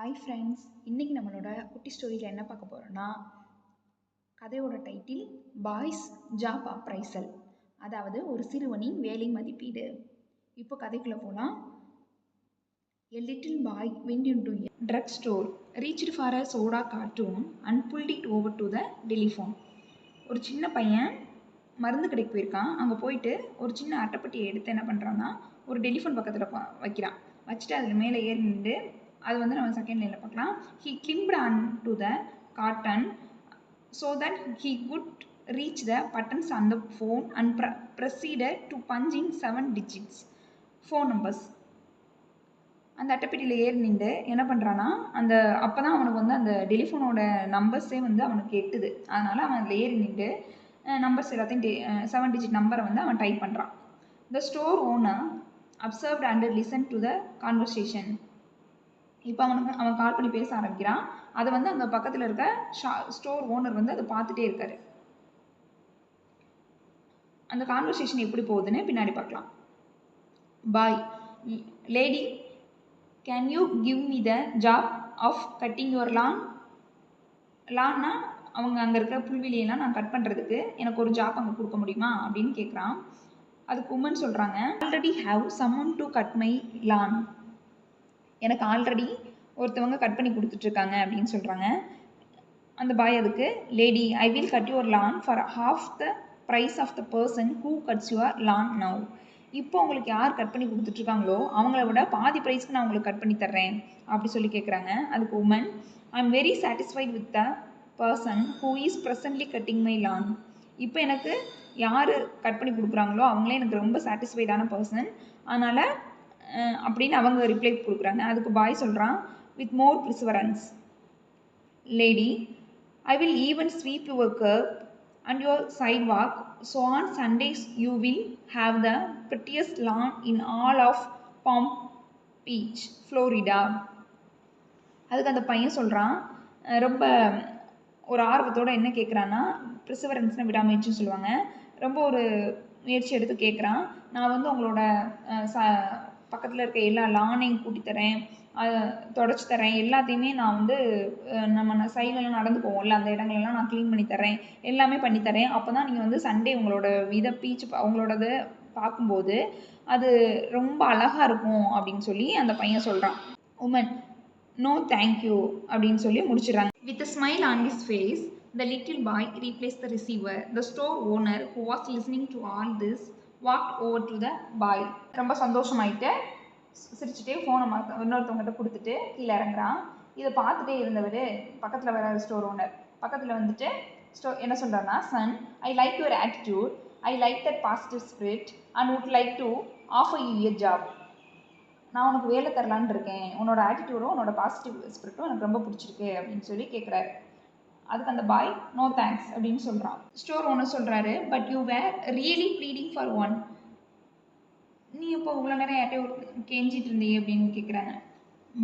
Hi friends, இன்றைக்கி நம்மளோட குட்டி ஸ்டோரியில் என்ன பார்க்க போகிறோன்னா, கதையோட டைட்டில் பாய்ஸ் ஜாப் அப்ரைசல், அதாவது ஒரு சிறுவனின் வேலை மதிப்பீடு. இப்போ கதைக்குள்ளே போகலாம். A little boy went into a drugstore, reached for a soda carton and pulled it over to the telephone. ஒரு சின்ன பையன் மருந்து கடைக்கு போயிருக்கான். அங்கே போயிட்டு ஒரு சின்ன அட்டைப்பட்டியை எடுத்து என்ன பண்ணுறான்னா, ஒரு டெலிஃபோன் பக்கத்தில் வைக்கிறான். வச்சுட்டு அதில் மேலே ஏறி நின்று, அது வந்து நம்ம செகண்ட் லைனில் பார்க்கலாம். He climbed onto the carton so that he could reach the buttons on the phone and proceeded to punch in 7 digits phone numbers. அந்த அட்டைப்பெட்டியில் ஏறி நின்று என்ன பண்ணுறான்னா, அப்போ தான் அவனுக்கு வந்து அந்த டெலிஃபோனோட நம்பர்ஸே வந்து அவனுக்கு எட்டுது. அதனால் அவன் அதில் ஏறி நின்று நம்பர்ஸ் எல்லாத்தையும் 7 டிஜிட் நம்பரை வந்து அவன் டைப் பண்ணுறான். The store owner observed and listened to the conversation. இப்போ அவன் கால் பண்ணி பேச ஆரம்பிக்கிறான். அதை வந்து அங்கே பக்கத்தில் இருக்க ஸ்டோர் ஓனர் வந்து அதை பார்த்துட்டே இருக்காரு. அந்த கான்வர்சேஷன் எப்படி போகுதுன்னு பின்னாடி பார்க்கலாம். Boy, lady, can you give me the job of cutting your lawn? லான்னா அவங்க அங்கே இருக்கிற புல்வெளியெல்லாம் நான் கட் பண்ணுறதுக்கு எனக்கு ஒரு ஜாப் அங்கே கொடுக்க முடியுமா அப்படின்னு கேட்குறான். அதுக்கு உமன் சொல்கிறாங்க, already have someone to cut my lawn. எனக்கு ஆல்ரெடி ஒருத்தவங்க கட் பண்ணி கொடுத்துட்ருக்காங்க அப்படின்னு சொல்கிறாங்க. அந்த பாய் அதுக்கு, lady, I will cut your lawn for half the price of the person who cuts your lawn now. இப்போ உங்களுக்கு யார் கட் பண்ணி கொடுத்துட்ருக்காங்களோ அவங்கள விட பாதி ப்ரைஸ்க்கு நான் உங்களுக்கு கட் பண்ணி தர்றேன் அப்படி சொல்லி கேட்குறாங்க. அதுக்கு woman, I am very satisfied with the person who is presently cutting my lawn. இப்போ எனக்கு யார் கட் பண்ணி கொடுக்குறாங்களோ அவங்களே எனக்கு ரொம்ப சாட்டிஸ்ஃபைடான பர்சன், அதனால் அப்படின்னு அவங்க ரிப்ளை கொடுக்குறாங்க. அதுக்கு பாய் சொல்கிறான், with more perseverance, lady, I will even sweep your curb and your sidewalk, so on Sundays you will have the prettiest lawn in all of Palm Beach, Florida. அதுக்கு அந்த பையன் சொல்கிறான், ரொம்ப ஒரு ஆர்வத்தோடு என்ன கேட்குறான்னா, ப்ரிசவரன்ஸ்னு விடாமுயற்சின்னு சொல்லுவாங்க, ரொம்ப ஒரு முயற்சி எடுத்து கேட்குறான். நான் வந்து உங்களோட பக்கத்தில் இருக்க எல்லா லானையும் கூட்டி தரேன், தொடச்சி தரேன், எல்லாத்தையுமே நான் வந்து நம்ம சைட்லலாம் நடந்து போவோம்ல அந்த இடங்கள்லாம் நான் க்ளீன் பண்ணி தரேன், எல்லாமே பண்ணித்தரேன். அப்போ தான் நீங்கள் வந்து சண்டே உங்களோட பீச் அவங்களோடது பார்க்கும்போது அது ரொம்ப அழகாக இருக்கும் அப்படின்னு சொல்லி அந்த பையன் சொல்கிறான். உமன், நோ தேங்க்யூ அப்படின்னு சொல்லி முடிச்சிடறாங்க. With a smile on his face, the little boy replaced the receiver. The store owner, who was listening to all this, walked over to the boy. ரொம்ப சந்தோஷமாயிட்டு சிரிச்சுட்டே ஃபோனை இன்னொருத்தவங்ககிட்ட கொடுத்துட்டு கீழே இறங்குறான். இதை பார்த்துட்டே இருந்தவர் பக்கத்தில் வர ஸ்டோர் ஓனர் பக்கத்தில் வந்துட்டு என்ன சொல்கிறாருன்னா, son, I like your attitude, I like that positive spirit and would like to offer you a job. நான் உனக்கு வேலை தரலான்னு இருக்கேன், உன்னோட ஆட்டிடியூடும் உன்னோட பாசிட்டிவ் ஸ்பிரிட்டும் எனக்கு ரொம்ப பிடிச்சிருக்கு அப்படின்னு சொல்லி கேட்குறாரு. அதுக்கு அந்த பாய், நோ தேங்க்ஸ் அப்படின்னு சொல்கிறான். ஸ்டோர் ஓனர் சொல்கிறாரு, but you were really pleading for one. நீ இப்போ இவ்வளோ நேரம் யார்ட்டையோ கெஞ்சிட்டு இருந்தீங்க அப்படின்னு கேட்குறாங்க.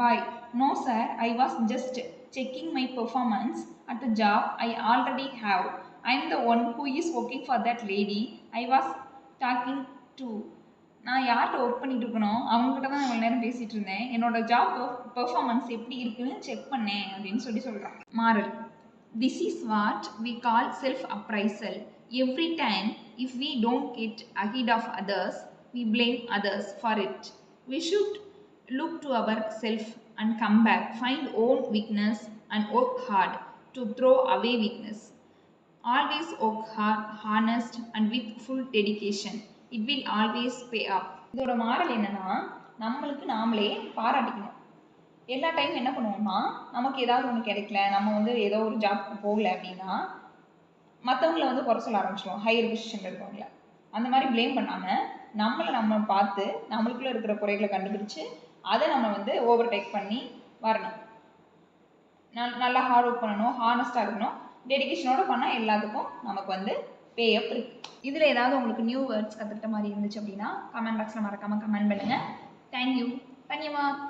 Boy, no sir, I was just checking my performance at the job I already have. I am the one who is working for that lady I was talking to. நான் யார்கிட்ட ஒர்க் பண்ணிட்டு இருக்கணும் அவங்ககிட்ட தான் இவ்வளோ நேரம் பேசிகிட்டு இருந்தேன், என்னோட ஜாப் பெர்ஃபார்மன்ஸ் எப்படி இருக்குன்னு செக் பண்ணேன் அப்படின்னு சொல்கிறான். Moral, this is what we call self-appraisal. Every time if we don't get ahead of others, we blame others for it. We should look to ourselves and come back, find own weakness and work hard to throw away weakness. Always work hard, honest and with full dedication. It will always pay up. இதோட moral என்னன்னா, நம்மளுக்கு நாமளே பாராட்டிக்கணும். எல்லா time என்ன பண்ணுவோம்னா, நமக்கு ஏதாவது ஒன்று கிடைக்கல, நம்ம வந்து ஏதோ ஒரு ஜாப்க்கு போகல அப்படின்னா மற்றவங்கள வந்து குறை சொல்ல ஆரம்பிச்சிடுவோம், ஹையர் பொசிஷனில் இருக்கவங்கள. அந்த மாதிரி ப்ளேம் பண்ணாமல் நம்ம பார்த்து நம்மளுக்குள்ளே இருக்கிற குறைகளை கண்டுபிடிச்சு அதை நம்ம வந்து ஓவர்டேக் பண்ணி வரணும். நல்லா ஹார்ட் ஒர்க் பண்ணணும், ஹானஸ்ட்டாக இருக்கணும், டெடிக்கேஷனோடு பண்ணால் எல்லாத்துக்கும் நமக்கு வந்து பே அப் இருக்குது. இதில் ஏதாவது உங்களுக்கு நியூ வேர்ட்ஸ் கற்றுக்கிட்ட மாதிரி இருந்துச்சு அப்படின்னா கமெண்ட் பாக்ஸில் மறக்காமல் கமெண்ட் பண்ணுங்கள். தேங்க்யூ, தன்யவாத்.